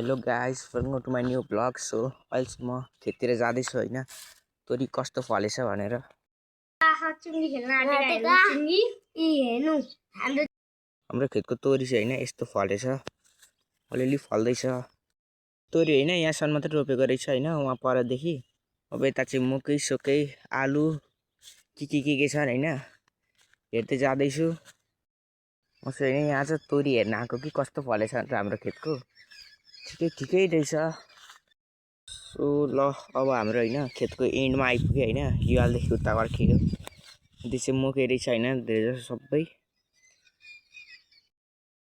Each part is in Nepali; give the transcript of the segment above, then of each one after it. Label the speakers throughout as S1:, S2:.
S1: Hello guys, welcome to my new blog. So अहिले चाहिँ म खेततिर जाँदैछु होइन, तोरी कस्तो फलेछ भनेर। हाम्रो खेतको तोरी चाहिँ होइन यस्तो फलेछ, अलिअलि फल्दैछ तोरी होइन। यहाँसम्म मात्रै रोपेको रहेछ होइन, वहाँ परदेखि। अब यता चाहिँ मकै सोकै आलु के छ होइन, हेर्दै जाँदैछु म चाहिँ होइन। यहाँ चाहिँ तोरी हेर्न आएको कि कस्तो फलेछ भनेर हाम्रो खेतको। ठिकै रहेछ। सो ल अब हाम्रो होइन खेतको एन्डमा आइपुग्यो होइन। यो हालदेखि उता अर्कियो त्यो चाहिँ मकै रहेछ होइन, धेरै जस्तो सबै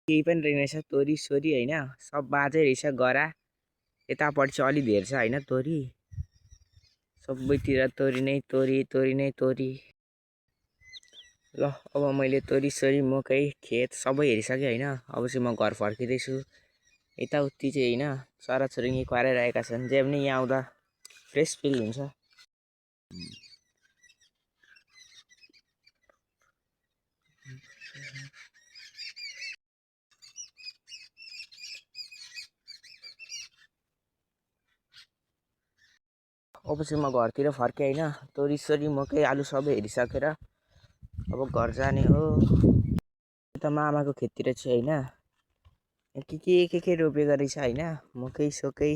S1: केही पनि रहेनछ। तोरी सोरी होइन सब बाजै रहेछ, गरा यतापट्टि चाहिँ अलि धेरै छ होइन तोरी। सबैतिर तोरी नै तोरी। ल अब मैले तोरी सोरी मकै खेत सबै हेरिसकेँ होइन। अब चाहिँ म घर फर्किँदैछु। यताउति चाहिँ होइन चराचुरुङ्गी कराइरहेका छन्, जे पनि यहाँ आउँदा फ्रेस फिल हुन्छ। अब चाहिँ म घरतिर फर्केँ होइन। तोरी सोरी मकै आलु सबै हेरिसकेर अब घर जाने हो। त मामाको खेततिर चाहिँ होइन के रोपेको रहेछ होइन, मकै सोकै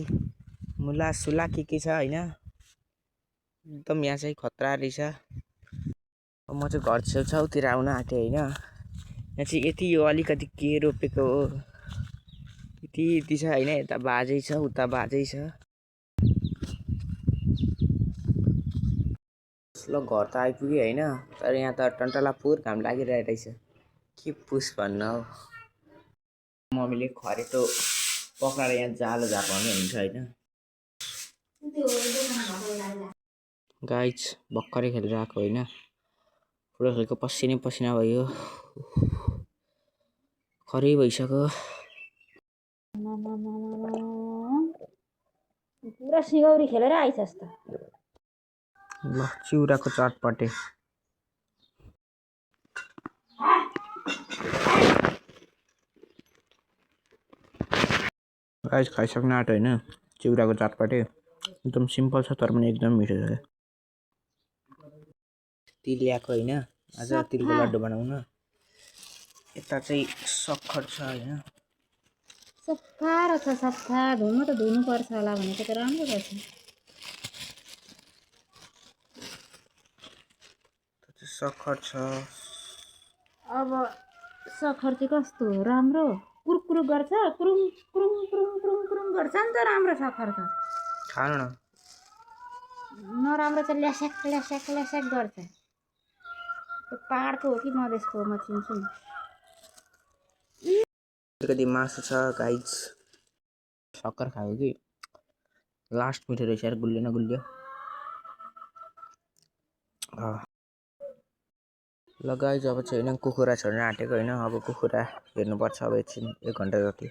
S1: मुला सुला के छ होइन। एकदम यहाँ चाहिँ खतरा रहेछ। अब म चाहिँ घर छेउछाउतिर आउन आँटेँ होइन। यहाँ चाहिँ यति यो अलिकति के रोपेको हो, यति छ होइन। यता बाजै छ उता बाजै छ। ल घर त आइपुग्यो होइन, तर यहाँ त टन्टलापुर घाम लागिरहेको रहेछ। के पुस भन्न हो। मम्मीले खरेटो पकाएर यहाँ जालो झापाउने हुन्छ होइन। गाइज भर्खरै खेलेर आएको होइन, फुटबल खेलेको पसिना भयो, खरै भइसक्यो।
S2: पुरा सिगौरी खेलेर आइछस् त।
S1: ल चिउराको चटपटे गाइस खाइसक्नु आँट्यो होइन। चिउराको चटपटे एकदम सिम्पल छ तर पनि एकदम मिठो छ। तिल ल्याएको होइन, आज तिलको लड्डु बनाउन। यता चाहिँ सक्खर छ होइन।
S2: सफा रहेछ, सफा धुनु त धुनु पर्छ होला भनेको त राम्रो रहेछ।
S1: सक्खर छ।
S2: अब सक्खर चाहिँ कस्तो राम्रो कुरकुरु गर्छ, कुरुङ कुरुङ कुरुङ कुरुङ कुरुङ गर्छ नि त। राम्रो सक्खर त
S1: खानु न।
S2: नराम्रो चाहिँ ल्यास्याक ल्यास्याक ल्यास्याक गर्छ। त्यो पाहाडको हो कि मधेसको म चिन्छु नि।
S1: अलिकति मासु छ गाइज। सक्खर खायो कि लास्ट मिठो रहेछ यार, गुलियो न गुलियो। ल गाइज अब चाहिँ होइन कुखुरा छोड्न आँटेको होइन। अब कुखुरा हेर्नुपर्छ अब एकछिन 1 घन्टा जति।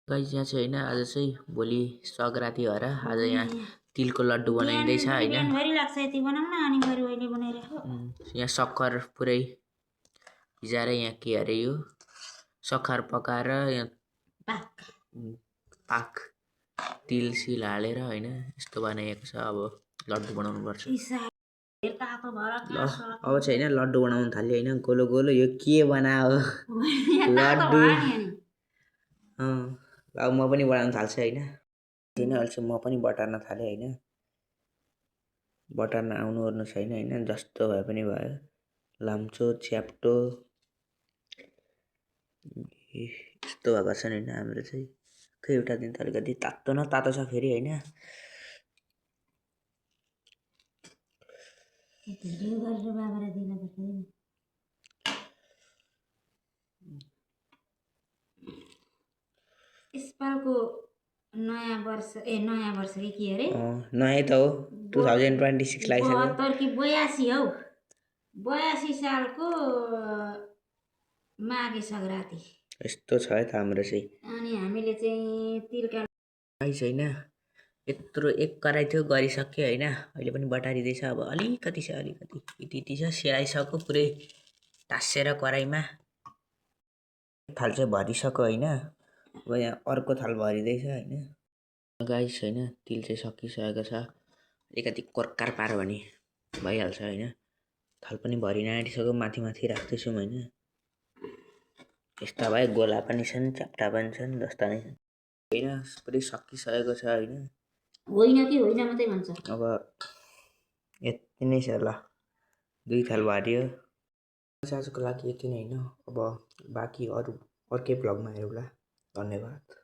S1: गाइज यहाँ चाहिँ होइन आज चाहिँ भोलि सग्राती भएर आज यहाँ तिलको लड्डु बनाइँदैछ होइन। यहाँ सक्खर पुरै भिजाएर यहाँ के अरे यो सक्खर पकाएर यहाँ पाक तिल सिल हालेर होइन यस्तो बनाइएको छ। अब लड्डु बनाउनु पर्छ। ल अब चाहिँ होइन लड्डु बनाउनु थाल्यो होइन। गोलो गोलो यो के बनायो लड्डु। अब म पनि बनाउनु थाल्छु होइन। किन अहिले चाहिँ म पनि बटार्न थालेँ होइन। बटार्न आउनु ओर्नु छैन होइन, जस्तो भए पनि भयो। लाम्चो च्याप्टो यस्तो भएको छ नि होइन हाम्रो चाहिँ। खै एउटा दिन त अलिकति तातो न तातो छ फेरि होइन।
S2: यसपालको नयाँ वर्ष कि के अरे
S1: नयाँ त हो 2026 लागिसक्यो।
S2: 72 कि 82 हौ। 82 सालको माघे सग्राती
S1: यस्तो छ है त हाम्रो चाहिँ।
S2: अनि हामीले चाहिँ तिलका
S1: गाइस होइन यत्रो एक कराई थियो गरिसक्यो होइन अहिले पनि बटारिँदैछ अब अलिकति छ अलिकति यति छ सेलाइसक्यो पुरै टाँसेर कराईमा थाल चाहिँ भरिसक्यो होइन अब यहाँ अर्को थाल भरिँदैछ होइन गाइस होइन तिल चाहिँ सकिसकेको छ अलिकति कोर्कार पाऱ्यो भने भइहाल्छ होइन थाल पनि भरिन आँटिसक्यो माथि माथि राख्दैछौँ होइन यस्ता भए गोला पनि छन् च्याप्टा पनि छन् जस्ता नै छन् होइन पुरै सकिसकेको छ होइन
S2: होइन कि होइन मात्रै भन्छ
S1: अब यति नै छ ल 2 थाल भरियो आजको लागि यति नै होइन अब बाँकी अरू अर्कै भ्लगमा हेरौँला धन्यवाद।